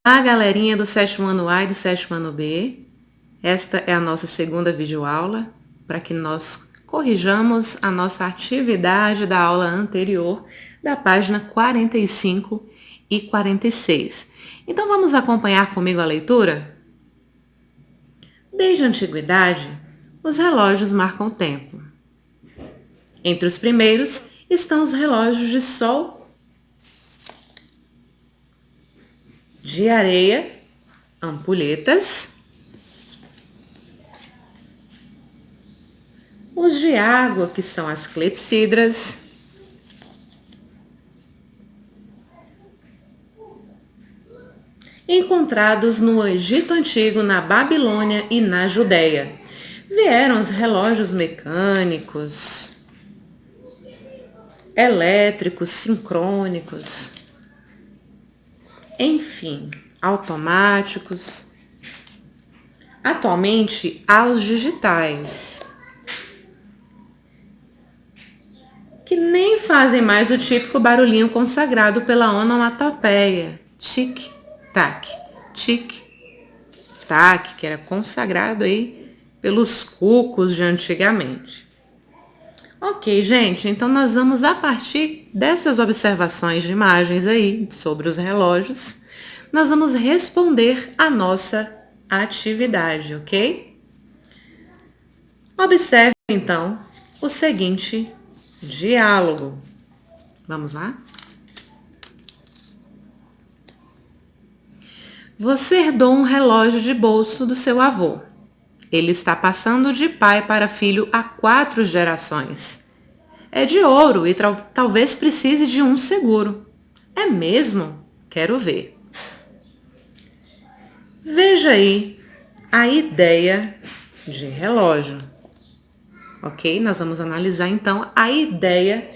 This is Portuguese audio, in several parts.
Olá, galerinha do sétimo ano A e do sétimo ano B. Esta é a nossa segunda videoaula para que nós corrijamos a nossa atividade da aula anterior, da página 45 e 46. Então vamos acompanhar comigo a leitura? Desde a antiguidade, os relógios marcam o tempo. Entre os primeiros estão os relógios de sol, de areia, ampulhetas, os de água, que são as clepsidras, encontrados no Egito Antigo, na Babilônia e na Judéia. Vieram os relógios mecânicos, elétricos, sincrônicos, enfim, automáticos. Atualmente há os digitais, que nem fazem mais o típico barulhinho consagrado pela onomatopeia, tic-tac, tic-tac, que era consagrado aí pelos cucos de antigamente. Ok, gente, então nós vamos, a partir dessas observações de imagens aí sobre os relógios, nós vamos responder a nossa atividade, ok? Observe então o seguinte diálogo. Vamos lá? Você herdou um relógio de bolso do seu avô. Ele está passando de pai para filho há 4 gerações. É de ouro e talvez precise de um seguro. É mesmo? Quero ver. Veja aí a ideia de relógio. Ok? Nós vamos analisar então a ideia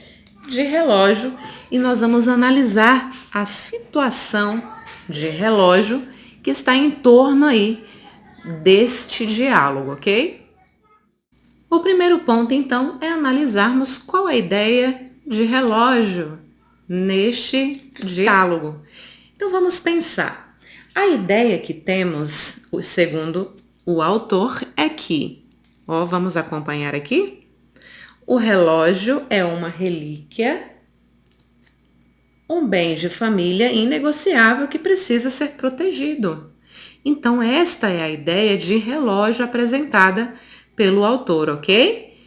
de relógio e nós vamos analisar a situação de relógio que está em torno aí deste diálogo, ok? O primeiro ponto, então, é analisarmos qual a ideia de relógio neste diálogo. Então, vamos pensar. A ideia que temos, segundo o autor, é que, vamos acompanhar aqui. O relógio é uma relíquia, um bem de família inegociável que precisa ser protegido. Então, esta é a ideia de relógio apresentada pelo autor, ok?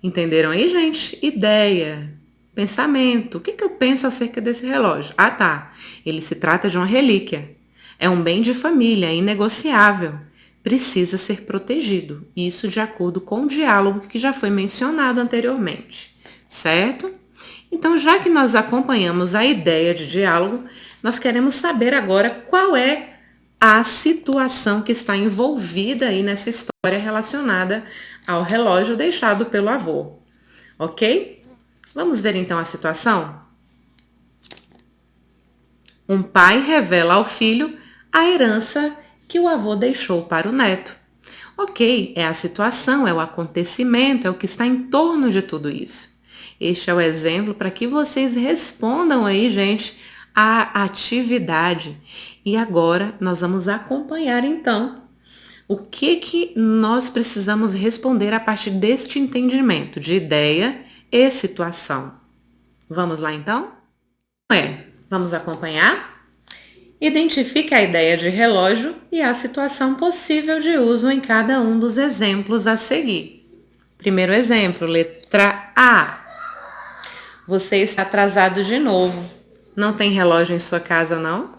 Entenderam aí, gente? Ideia, pensamento. O que eu penso acerca desse relógio? Ah, tá. Ele se trata de uma relíquia. É um bem de família, inegociável. Precisa ser protegido. Isso de acordo com o diálogo que já foi mencionado anteriormente, certo? Então, já que nós acompanhamos a ideia de diálogo, nós queremos saber agora qual é a situação que está envolvida aí nessa história relacionada ao relógio deixado pelo avô, ok? Vamos ver então a situação? Um pai revela ao filho a herança que o avô deixou para o neto. Ok, é a situação, é o acontecimento, é o que está em torno de tudo isso. Este é o exemplo para que vocês respondam aí, gente, a atividade. E agora nós vamos acompanhar então o que nós precisamos responder a partir deste entendimento de ideia e situação. Vamos lá então? Vamos acompanhar? Identifique a ideia de relógio e a situação possível de uso em cada um dos exemplos a seguir. Primeiro exemplo, letra A. Você está atrasado de novo. Não tem relógio em sua casa, não?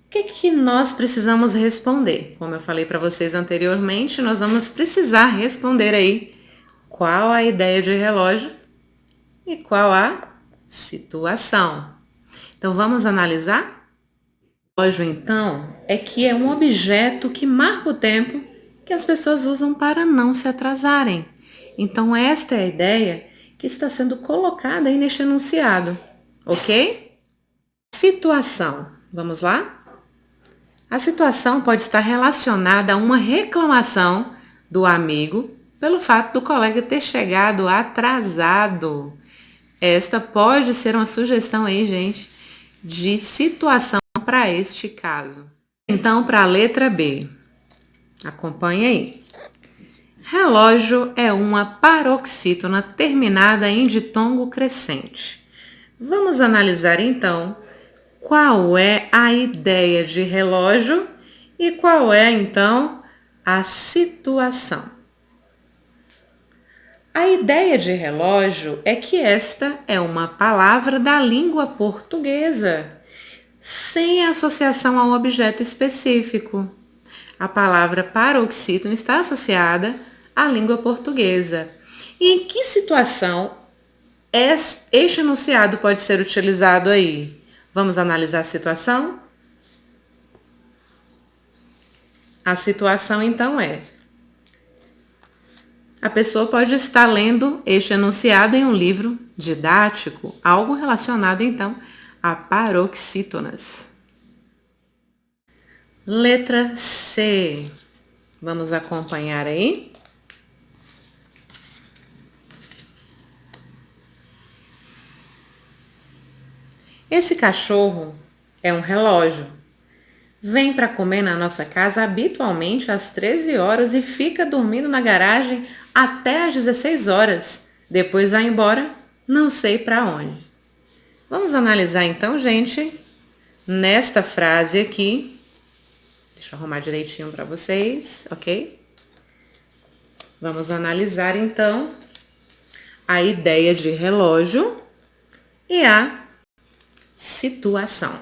O que nós precisamos responder? Como eu falei para vocês anteriormente, nós vamos precisar responder aí qual a ideia de relógio e qual a situação. Então, vamos analisar? O relógio, então, é um objeto que marca o tempo que as pessoas usam para não se atrasarem. Então, esta é a ideia que está sendo colocada aí neste enunciado, ok? Situação. Vamos lá? A situação pode estar relacionada a uma reclamação do amigo pelo fato do colega ter chegado atrasado. Esta pode ser uma sugestão aí, gente, de situação para este caso. Então, para a letra B, acompanhe aí. Relógio é uma paroxítona terminada em ditongo crescente. Vamos analisar então qual é a ideia de relógio e qual é então a situação. A ideia de relógio é que esta é uma palavra da língua portuguesa, sem associação a um objeto específico. A palavra paroxítono está associada à língua portuguesa. E em que situação este enunciado pode ser utilizado aí? Vamos analisar a situação? A situação, então, é: a pessoa pode estar lendo este enunciado em um livro didático, algo relacionado, então, a paroxítonas. Letra C. Vamos acompanhar aí. Esse cachorro é um relógio. Vem para comer na nossa casa habitualmente às 13 horas e fica dormindo na garagem até às 16 horas. Depois vai embora, não sei para onde. Vamos analisar então, gente, nesta frase aqui. Deixa eu arrumar direitinho para vocês, ok? Vamos analisar então a ideia de relógio e a situação.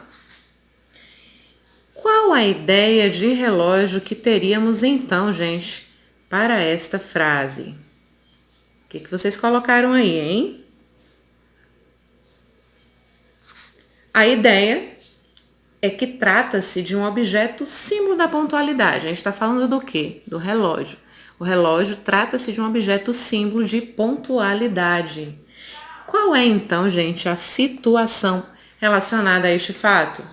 Qual a ideia de relógio que teríamos então, gente, para esta frase? O que vocês colocaram aí, hein? A ideia é que trata-se de um objeto símbolo da pontualidade. A gente está falando do quê? Do relógio. O relógio trata-se de um objeto símbolo de pontualidade. Qual é então, gente, a situação relacionada a este fato?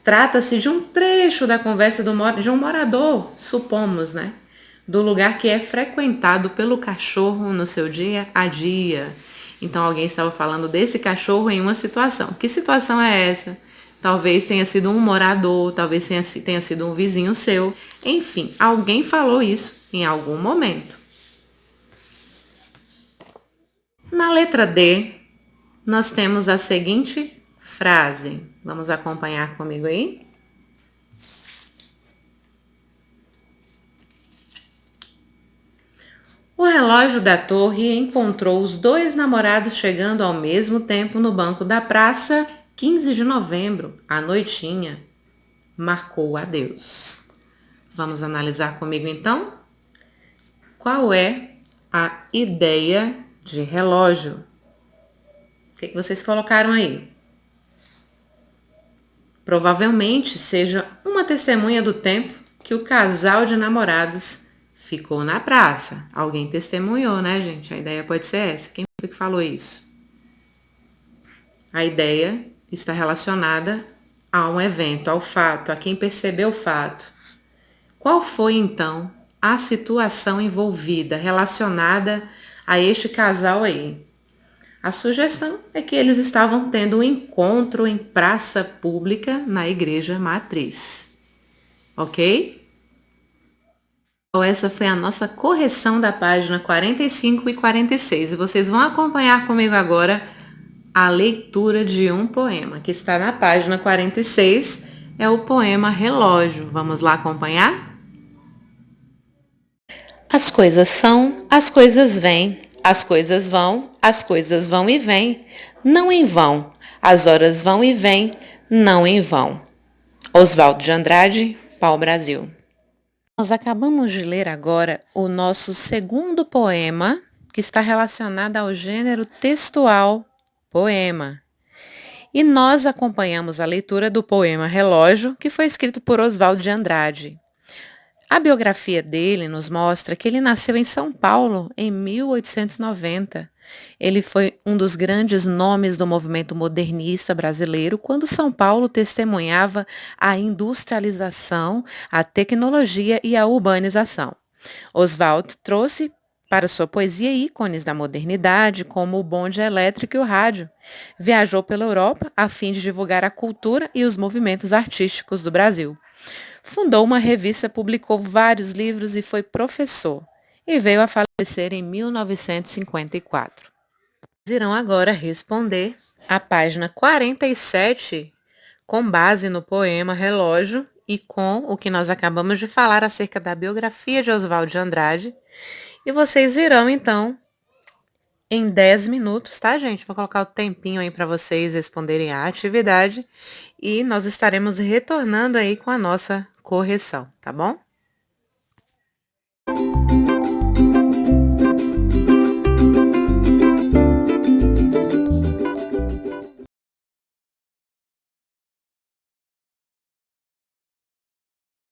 Trata-se de um trecho da conversa de um morador, supomos, né? Do lugar que é frequentado pelo cachorro no seu dia a dia. Então, alguém estava falando desse cachorro em uma situação. Que situação é essa? Talvez tenha sido um morador, talvez tenha sido um vizinho seu. Enfim, alguém falou isso em algum momento. Na letra D, nós temos a seguinte frase. Vamos acompanhar comigo aí? O relógio da torre encontrou os dois namorados chegando ao mesmo tempo no banco da praça, 15 de novembro, à noitinha. Marcou adeus. Vamos analisar comigo então? Qual é a ideia de relógio? O que vocês colocaram aí? Provavelmente seja uma testemunha do tempo que o casal de namorados ficou na praça. Alguém testemunhou, né, gente? A ideia pode ser essa. Quem foi que falou isso? A ideia está relacionada a um evento, ao fato, a quem percebeu o fato. Qual foi, então, a situação envolvida, relacionada a este casal aí? A sugestão é que eles estavam tendo um encontro em praça pública na igreja matriz. Ok? Então, essa foi a nossa correção da página 45 e 46. E vocês vão acompanhar comigo agora a leitura de um poema, que está na página 46, é o poema Relógio. Vamos lá acompanhar? As coisas são, as coisas vêm, as coisas vão e vêm, não em vão. As horas vão e vêm, não em vão. Oswaldo de Andrade, Pau-Brasil. Nós acabamos de ler agora o nosso segundo poema, que está relacionado ao gênero textual poema. E nós acompanhamos a leitura do poema Relógio, que foi escrito por Oswaldo de Andrade. A biografia dele nos mostra que ele nasceu em São Paulo em 1890. Ele foi um dos grandes nomes do movimento modernista brasileiro quando São Paulo testemunhava a industrialização, a tecnologia e a urbanização. Oswaldo trouxe Para sua poesia, ícones da modernidade, como o bonde elétrico e o rádio. Viajou pela Europa a fim de divulgar a cultura e os movimentos artísticos do Brasil. Fundou uma revista, publicou vários livros e foi professor. E veio a falecer em 1954. Irão agora responder a página 47, com base no poema Relógio e com o que nós acabamos de falar acerca da biografia de Oswald de Andrade. E vocês irão, então, em 10 minutos, tá, gente? Vou colocar o tempinho aí para vocês responderem à atividade e nós estaremos retornando aí com a nossa correção, tá bom?